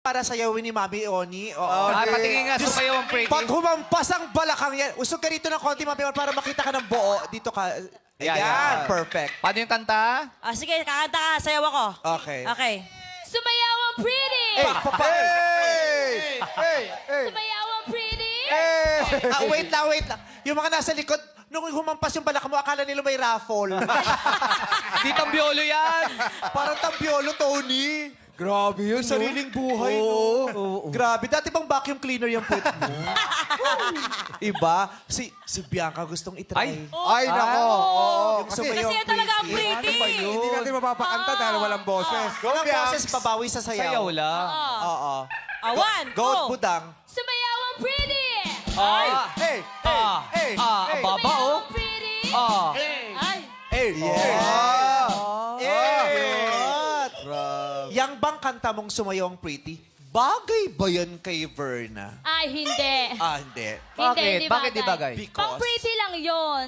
para sayawin ni Mami Oni. Oo. Ah, patingin nga, sumayaw ang pretty. Pag humampas ang balakang yan, usog ka rito ng konti, Mami Oni, para makita ka ng buo. Dito ka. Yan, Ayan, yan. perfect. Paano yung kanta? Sige, kakanta ka. Sayaw ako. Okay. Okay. Sumayaw ang pretty! Sumayaw ang pretty! Wait lang. Yung mga nasa likod, nung humampas yung balak mo, akala nila may raffle. Di tambiolo yan! Parang tambiolo, Tony. Grabe yun, no? Sariling buhay, no? Grabe. Dati bang vacuum cleaner yung puwet mo? Iba? Si Bianca gustong itry. Ay, nako. Yung sumayaw Kasi yan talaga ang pretty. Hindi natin mapapakanta dahil walang boses. Walang boses, pabawi sa sayaw. Sayaw lang. Oo. One, Go, go. budang. Sumayaw ang pretty! Hey! Ang baba, oh. Ang pretty! Ay. Hey! Yeah! Hey! Yang bang kanta mong sumayaw ang pretty? Bagay ba yan kay Verna? Ay, hindi. Ah, hindi. Bakit? Hindi, Bakit di bagay? Pang pretty lang yon.